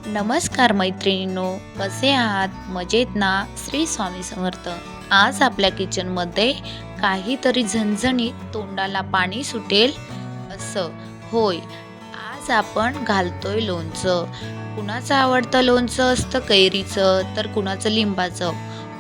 नमस्कार मैत्रिणींनो, कसे आहात? मजेत ना? श्री स्वामी समर्थ. आज आपल्या किचनमध्ये काहीतरी झणझणीत तोंडाला पाणी सुटेल असं. होय, आज आपण घालतोय लोणचं. कुणाचं आवडतं लोणचं असतं कैरीचं, तर कुणाचं लिंबाचं.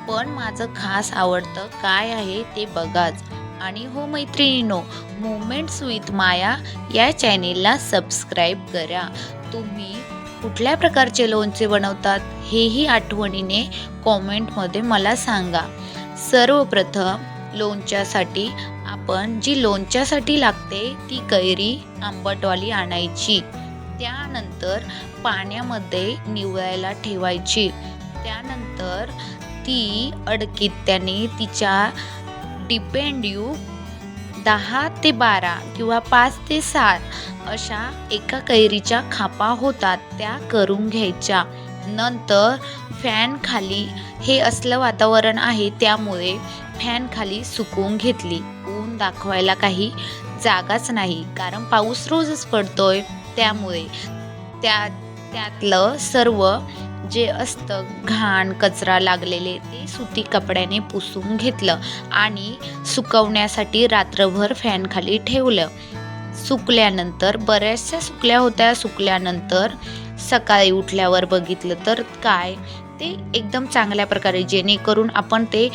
पण माझं खास आवडतं काय आहे ते बघाच. आणि हो मैत्रिणींनो, मोमेंट्स विथ माया या चॅनेलला सबस्क्राईब करा. तुम्ही कुठल्या प्रकारचे लोणचे बनवतात हेही आठवणीने कॉमेंटमध्ये मला सांगा. सर्वप्रथम लोणच्यासाठी आपण जी लोणच्यासाठी लागते ती कैरी आंबटवाली आणायची. त्यानंतर पाण्यामध्ये निवळायला ठेवायची. त्यानंतर ती अडकित्याने तिच्या डिपेंड यू 10 ते 12 किंवा 5 ते 7 अशा एका कैरीच्या खापा होतात त्या करून घ्यायच्या. नंतर फॅन खाली, हे असलं वातावरण आहे त्यामुळे फॅन खाली सुकवून घेतली. ऊन दाखवायला काही जागाच नाही, कारण पाऊस रोजच पडतोय. त्यामुळे त्यातलं सर्व जे असतं घाण कचरा लागलेले ते सुती कपड्याने पुसून घेतलं आणि सुकवण्यासाठी रात्रभर फॅन खाली ठेवलं. सुकल्यानंतर बऱ्याचशा सुकल्या होत्या. सुकल्यानंतर सकाळी उठल्यावर बघितलं तर काय ते एकदम चांगल्या प्रकारे, जेणेकरून आपण ते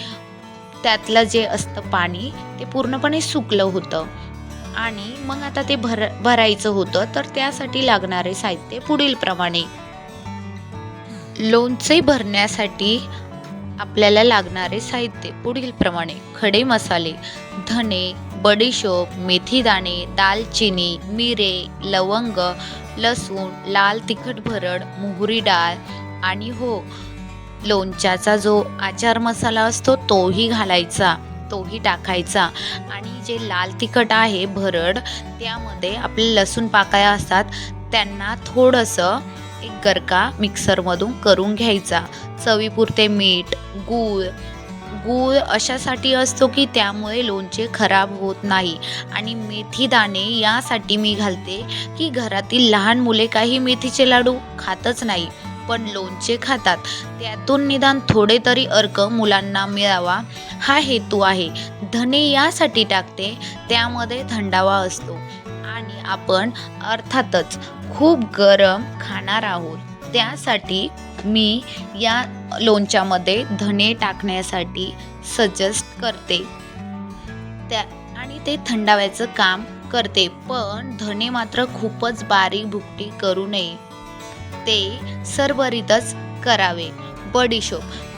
त्यातलं जे असतं पाणी ते पूर्णपणे सुकलं होतं. आणि मग आता ते भरायचं होतं. तर त्यासाठी लागणारे साहित्य पुढील प्रमाणे. लोणचे भरण्यासाठी आपल्याला लागणारे साहित्य पुढील प्रमाणे: खडे मसाले, धने, बडीशोप, मेथीदाणे, दालचिनी, मिरे, लवंग, लसूण, लाल तिखट भरड, मोहरी डाळ आणि हो, लोणच्याचा जो आचार मसाला असतो तोही घालायचा, तोही टाकायचा. आणि जे लाल तिखट आहे भरड, त्यामध्ये आपले लसूण पाकळ्या असतात त्यांना थोडंसं एक गरका मिक्सरमधून करून घ्यायचा. चवीपुरते मीठ, गूळ अशासाठी असतो की त्यामुळे लोणचे खराब होत नाही. आणि मेथी दाणे यासाठी मी घालते की घरातील लहान मुले काही मेथीचे लाडू खातच नाही, पण लोणचे खातात. त्यातून निदान थोडे तरी अर्क मुलांना मिळावा हा हेतू आहे. धने यासाठी टाकते, त्यामध्ये थंडावा असतो आणि आपण अर्थातच खूप गरम खाणार आहोत. त्यासाठी मी या लोणच्यामध्ये धने टाकण्यासाठी सजेस्ट करते आणि ते थंडाव्याचं काम करते. पण धने मात्र खूपच बारीक भुकटी करू नये, ते सरभरीतच करावे.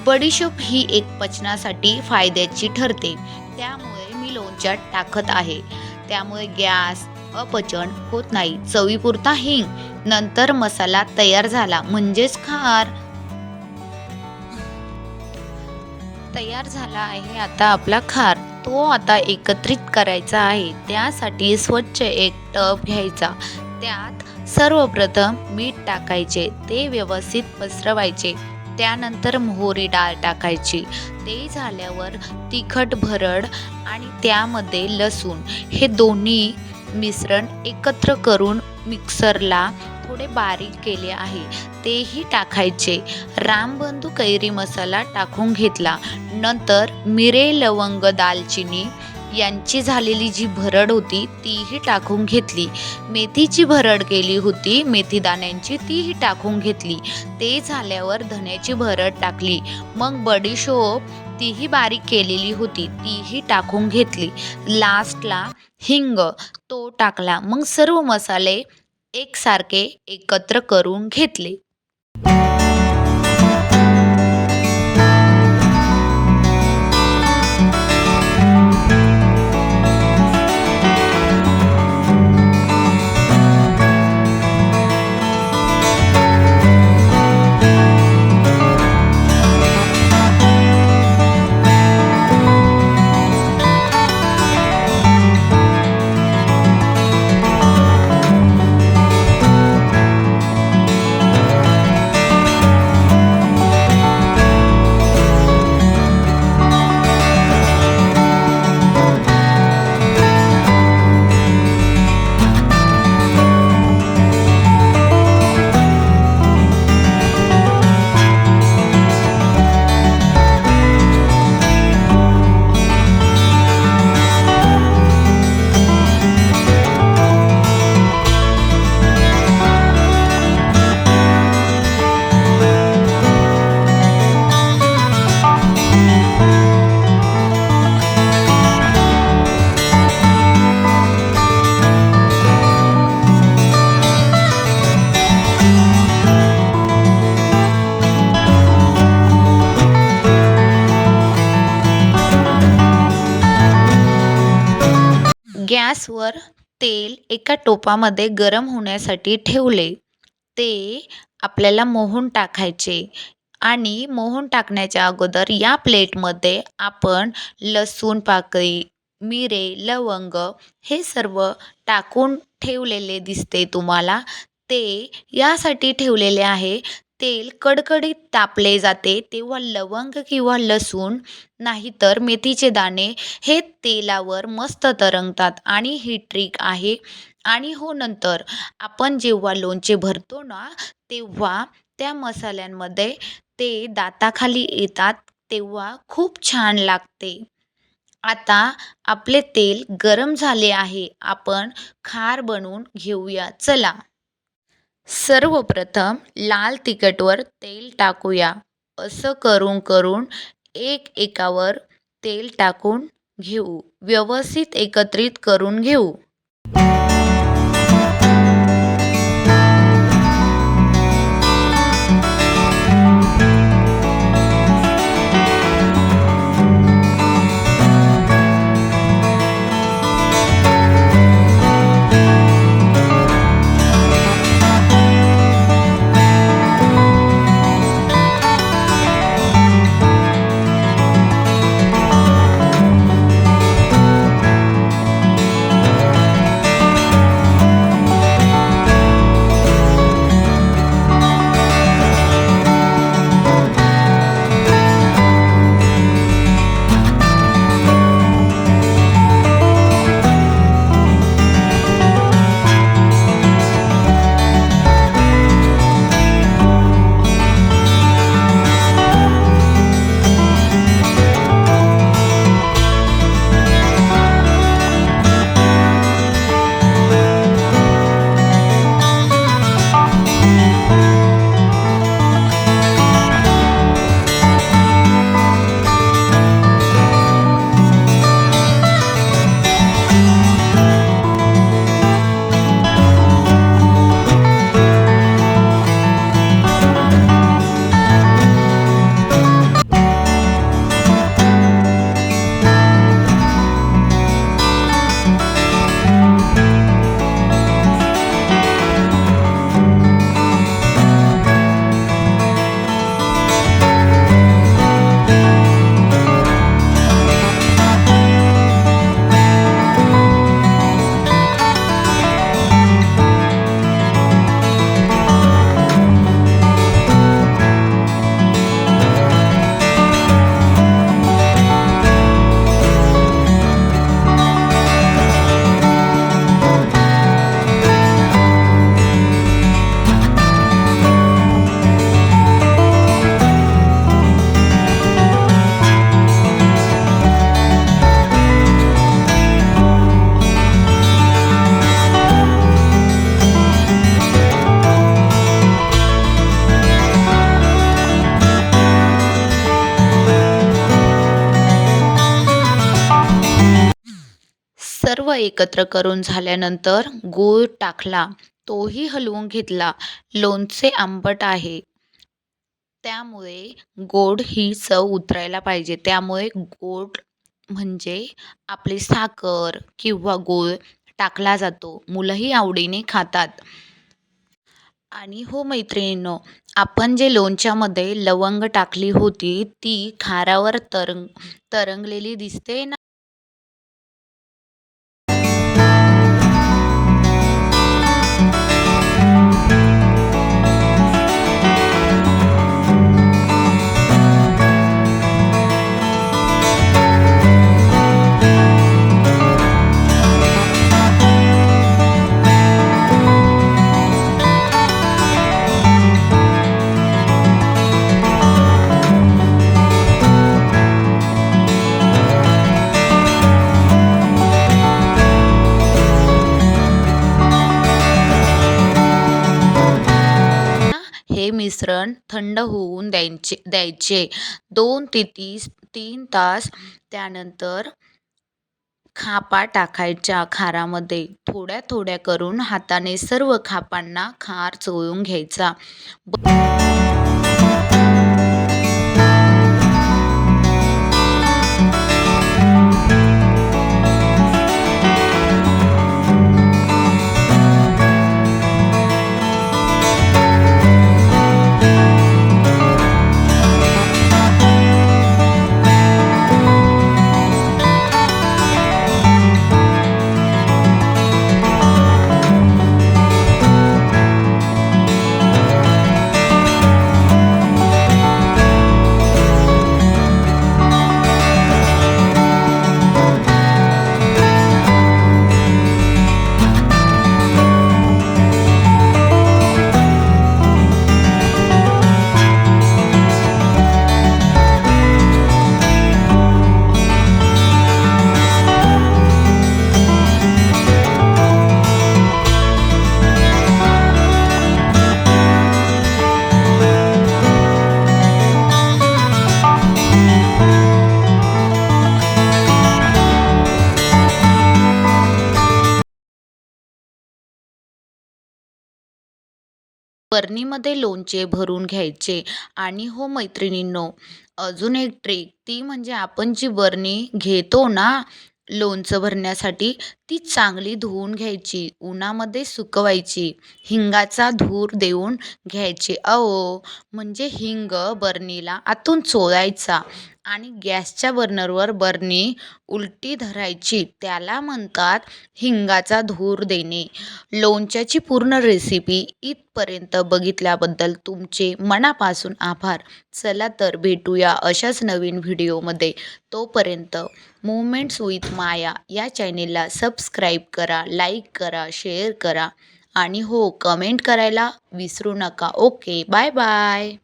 बडीशोप ही एक पचनासाठी फायद्याची ठरते, त्यामुळे मी लोणच्यात टाकत आहे. त्यामुळे गॅस, अपचन होत नाही. चवीपुरता हिंग. नंतर मसाला तयार झाला म्हणजेच खार तयार झाला आहे. आता आपला खार तो आता एकत्रित करायचा आहे. त्यासाठी स्वच्छ एक टब घ्यायचा. त्यात सर्वप्रथम मीठ टाकायचे, ते व्यवस्थित पसरवायचे. त्यानंतर मोहरी डाळ टाकायची. ते झाल्यावर तिखट भरड आणि त्यामध्ये लसूण, हे दोन्ही मिश्रण एकत्र करून मिक्सरला थोडे बारीक केले आहे तेही टाकायचे. रामबंधू कैरी मसाला टाकून घेतला. नंतर मिरे, लवंग, दालचिनी यांची झालेली जी भरड होती तीही टाकून घेतली. मेथीची भरड केली होती, मेथी दाण्यांची, तीही टाकून घेतली. ते झाल्यावर धण्याची भरड टाकली. मग बडीशोप तीही बारीक केलेली होती तीही टाकून घेतली. लास्टला हिंग तो टाकला. मग सर्व मसाले एकसारखे एकत्र करून घेतले. गॅसवर तेल एका टोपामध्ये गरम होण्यासाठी ठेवले. ते आपल्याला मोहन टाकायचे आणि मोहन टाकण्याच्या अगोदर या प्लेटमध्ये आपण लसूण पाकळी, मिरे, लवंग हे सर्व टाकून ठेवलेले दिसते तुम्हाला. ते यासाठी ठेवलेले आहे, तेल कडकडीत तापले जाते तेव्हा लवंग किंवा लसूण नाहीतर मेथीचे दाणे हे तेलावर मस्त तरंगतात आणि ही ट्रिक आहे. आणि हो, नंतर आपण जेव्हा लोणचे भरतो ना, तेव्हा त्या मसाल्यांमध्ये ते दाताखाली येतात, तेव्हा खूप छान लागते. आता आपले तेल गरम झाले आहे. आपण खार बनवून घेऊया चला. सर्वप्रथम लाल तिखटवर तेल टाकूया. असं करून करून एकावर तेल टाकून घेऊ. व्यवस्थित एकत्रित करून घेऊ. सर्व एकत्र करून झाल्यानंतर गूळ टाकला. तोही हलवून घेतला. लोणचे आंबट आहे, त्यामुळे गोड ही चव उतरायला पाहिजे. त्यामुळे गोड म्हणजे आपली साखर किंवा गूळ टाकला जातो. मुलंही आवडीने खातात. आणि हो मैत्रिणींनो, आपण जे लोणच्यामध्ये लवंग टाकली होती, ती खारावर तरंगलेली दिसते ना. हे मिश्रण थंड होऊन द्यायचे 2 ते 3 तास. त्यानंतर खापा टाकायच्या खारामध्ये. थोड्या थोड्या करून हाताने सर्व खापांना खार चोळून घ्यायचा. बरणीमध्ये लोणचे भरून घ्यायचे. आणि हो मैत्रिणींनो, अजून एक ट्रिक ती म्हणजे आपण जी बरणी घेतो ना लोणचं भरण्यासाठी, ती चांगली धुवून घ्यायची, उन्हामध्ये सुकवायची, हिंगाचा धूर देऊन घ्यायची. अहो, म्हणजे हिंग बरणीला आतून चोळायचा आणि गॅसच्या बर्नरवर बरणी उलटी धरायची. त्याला म्हणतात हिंगाचा धूर देणे. लोणच्याची पूर्ण रेसिपी इथपर्यंत बघितल्याबद्दल तुमचे मनापासून आभार. चला तर भेटूया अशाच नवीन व्हिडिओमध्ये. तोपर्यंत मोमेंट्स विथ माया या चॅनेलला सबस्क्राईब करा, लाईक करा, शेअर करा आणि हो, कमेंट करायला विसरू नका. Okay, bye bye.